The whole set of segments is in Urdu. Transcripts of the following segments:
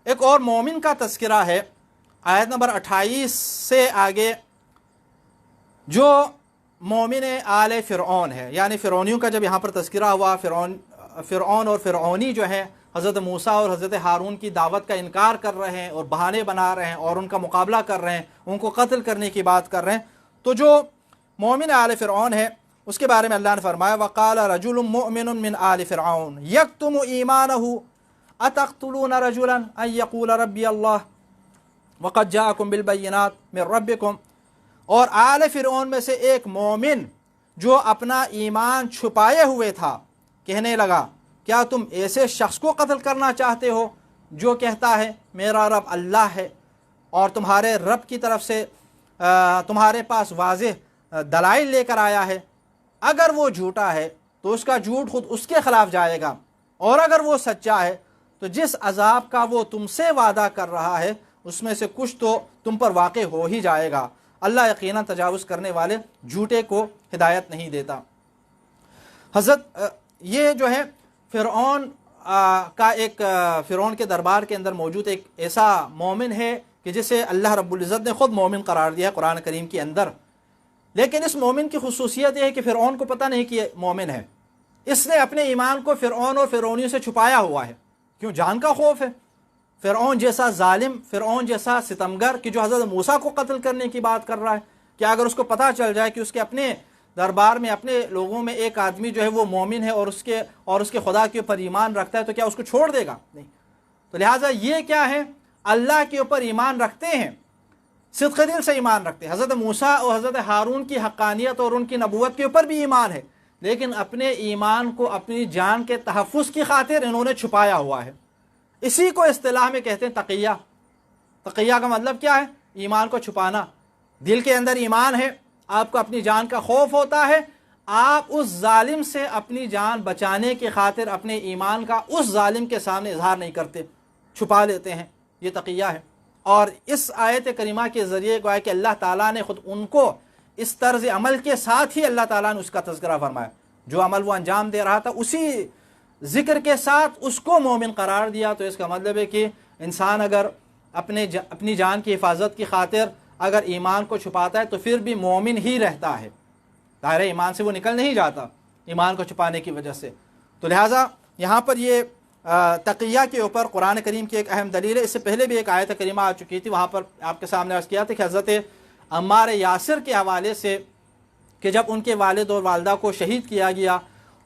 ایک اور مومن کا تذکرہ ہے آیت نمبر 28 سے آگے، جو مومن آل فرعون ہے، یعنی فرعونیوں کا جب یہاں پر تذکرہ ہوا، فرعون اور فرعونی جو ہے حضرت موسیٰ اور حضرت ہارون کی دعوت کا انکار کر رہے ہیں اور بہانے بنا رہے ہیں اور ان کا مقابلہ کر رہے ہیں، ان کو قتل کرنے کی بات کر رہے ہیں، تو جو مومن آل فرعون ہے اس کے بارے میں اللہ نے فرمایا وقال رجل مؤمن من آل فرعون یکتم ایمانہ اتقتلون رجلا ان یقول ربی اللہ وقد جاءکم بالبینات من ربکم، اور آل فرعون میں سے ایک مومن جو اپنا ایمان چھپائے ہوئے تھا کہنے لگا کیا تم ایسے شخص کو قتل کرنا چاہتے ہو جو کہتا ہے میرا رب اللہ ہے، اور تمہارے رب کی طرف سے تمہارے پاس واضح دلائل لے کر آیا ہے؟ اگر وہ جھوٹا ہے تو اس کا جھوٹ خود اس کے خلاف جائے گا، اور اگر وہ سچا ہے تو جس عذاب کا وہ تم سے وعدہ کر رہا ہے اس میں سے کچھ تو تم پر واقع ہو ہی جائے گا، اللہ یقیناً تجاوز کرنے والے جھوٹے کو ہدایت نہیں دیتا۔ حضرت یہ جو ہے فرعون کا ایک فرعون کے دربار کے اندر موجود ایک ایسا مومن ہے کہ جسے اللہ رب العزت نے خود مومن قرار دیا ہے قرآن کریم کے اندر، لیکن اس مومن کی خصوصیت یہ ہے کہ فرعون کو پتہ نہیں کہ یہ مومن ہے، اس نے اپنے ایمان کو فرعون اور فرعونیوں سے چھپایا ہوا ہے، کیوں؟ جان کا خوف ہے۔ فرعون جیسا ظالم، فرعون جیسا ستمگر کہ جو حضرت موسیٰ کو قتل کرنے کی بات کر رہا ہے، کہ اگر اس کو پتہ چل جائے کہ اس کے اپنے دربار میں اپنے لوگوں میں ایک آدمی جو ہے وہ مومن ہے اور اس کے خدا کے اوپر ایمان رکھتا ہے تو کیا اس کو چھوڑ دے گا؟ نہیں۔ تو لہٰذا یہ کیا ہے، اللہ کے اوپر ایمان رکھتے ہیں، صدق دل سے ایمان رکھتے ہیں۔ حضرت موسیٰ اور حضرت ہارون کی حقانیت اور ان کی نبوت کے اوپر بھی ایمان ہے، لیکن اپنے ایمان کو اپنی جان کے تحفظ کی خاطر انہوں نے چھپایا ہوا ہے۔ اسی کو اصطلاح میں کہتے ہیں تقیہ۔ تقیہ کا مطلب کیا ہے؟ ایمان کو چھپانا۔ دل کے اندر ایمان ہے، آپ کو اپنی جان کا خوف ہوتا ہے، آپ اس ظالم سے اپنی جان بچانے کی خاطر اپنے ایمان کا اس ظالم کے سامنے اظہار نہیں کرتے، چھپا لیتے ہیں، یہ تقیہ ہے۔ اور اس آیت کریمہ کے ذریعے گویا کہ اللہ تعالیٰ نے خود ان کو اس طرز عمل کے ساتھ ہی اللہ تعالیٰ نے اس کا تذکرہ فرمایا، جو عمل وہ انجام دے رہا تھا اسی ذکر کے ساتھ اس کو مومن قرار دیا۔ تو اس کا مطلب ہے کہ انسان اگر اپنی جان کی حفاظت کی خاطر اگر ایمان کو چھپاتا ہے تو پھر بھی مومن ہی رہتا ہے، دائرہ ایمان سے وہ نکل نہیں جاتا ایمان کو چھپانے کی وجہ سے۔ تو لہٰذا یہاں پر یہ تقیہ کے اوپر قرآن کریم کی ایک اہم دلیل ہے۔ اس سے پہلے بھی ایک آیت کریمہ آ چکی تھی، وہاں پر آپ کے سامنے عرض کیا تھا کہ حضرت عمار یاسر کے حوالے سے کہ جب ان کے والد اور والدہ کو شہید کیا گیا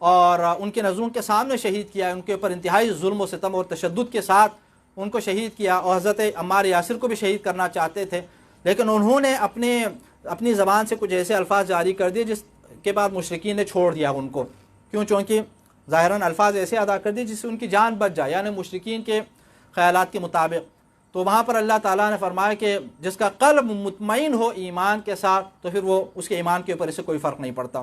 اور ان کے نظروں کے سامنے شہید کیا، ان کے اوپر انتہائی ظلم و ستم اور تشدد کے ساتھ ان کو شہید کیا، اور حضرت عمار یاسر کو بھی شہید کرنا چاہتے تھے، لیکن انہوں نے اپنی زبان سے کچھ ایسے الفاظ جاری کر دیے جس کے بعد مشرکین نے چھوڑ دیا ان کو، کیوں؟ چونکہ ظاہراً الفاظ ایسے ادا کر دیے جس سے ان کی جان بچ جائے، یعنی مشرکین کے خیالات کے مطابق۔ تو وہاں پر اللہ تعالیٰ نے فرمایا کہ جس کا قلب مطمئن ہو ایمان کے ساتھ تو پھر وہ اس کے ایمان کے اوپر اس سے کوئی فرق نہیں پڑتا۔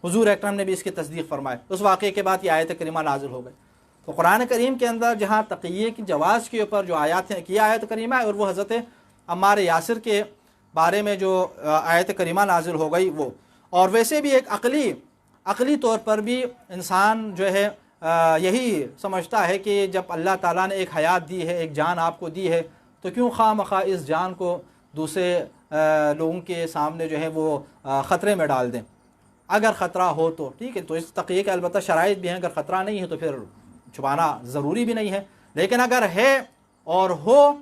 حضور اکرم نے بھی اس کی تصدیق فرمائی۔ اس واقعے کے بعد یہ آیت کریمہ نازل ہو گئی۔ تو قرآن کریم کے اندر جہاں تقیہ کی جواز کے اوپر جو آیات ہیں کی آیت کریمہ ہے، اور وہ حضرت عمار یاسر کے بارے میں جو آیت کریمہ نازل ہو گئی وہ، اور ویسے بھی ایک عقلی طور پر بھی انسان جو ہے یہی سمجھتا ہے کہ جب اللہ تعالیٰ نے ایک حیات دی ہے، ایک جان آپ کو دی ہے، تو کیوں خواہ مخواہ اس جان کو دوسرے لوگوں کے سامنے جو ہے وہ خطرے میں ڈال دیں۔ اگر خطرہ ہو تو ٹھیک ہے، تو اس تقیہ کے البتہ شرائط بھی ہیں، اگر خطرہ نہیں ہے تو پھر چھپانا ضروری بھی نہیں ہے، لیکن اگر ہے اور ہو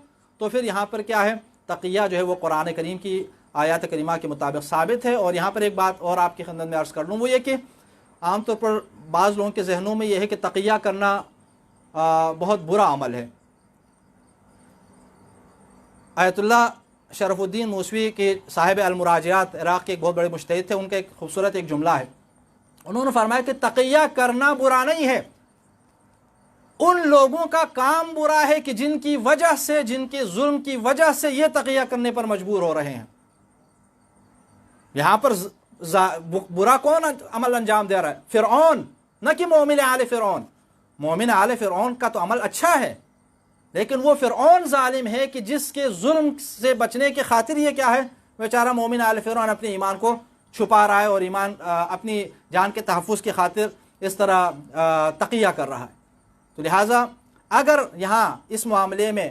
تو پھر یہاں پر کیا ہے، تقیہ جو ہے وہ قرآن کریم کی آیات کریمہ کے مطابق ثابت ہے۔ اور یہاں پر ایک بات اور آپ کی خدمت میں عرض کر لوں، وہ یہ کہ عام طور پر بعض لوگوں کے ذہنوں میں یہ ہے کہ تقیہ کرنا بہت برا عمل ہے۔ آیت اللہ شرف الدین موسوی کے صاحب المراجعات عراق کے ایک بہت بڑے مجتہد تھے، ان کا ایک خوبصورت ایک جملہ ہے، انہوں نے فرمایا کہ تقیہ کرنا برا نہیں ہے، ان لوگوں کا کام برا ہے کہ جن کی وجہ سے، جن کے ظلم کی وجہ سے یہ تقیہ کرنے پر مجبور ہو رہے ہیں۔ یہاں پر برا کون عمل انجام دے رہا ہے؟ فرعون، نہ کہ مومن آل فرعون۔ مومن آل فرعون کا تو عمل اچھا ہے، لیکن وہ فرعون ظالم ہے کہ جس کے ظلم سے بچنے کی خاطر یہ کیا ہے، بیچارہ مومن آل فرعون اپنے ایمان کو چھپا رہا ہے اور ایمان اپنی جان کے تحفظ کی خاطر اس طرح تقیہ کر رہا ہے۔ تو لہٰذا اگر یہاں اس معاملے میں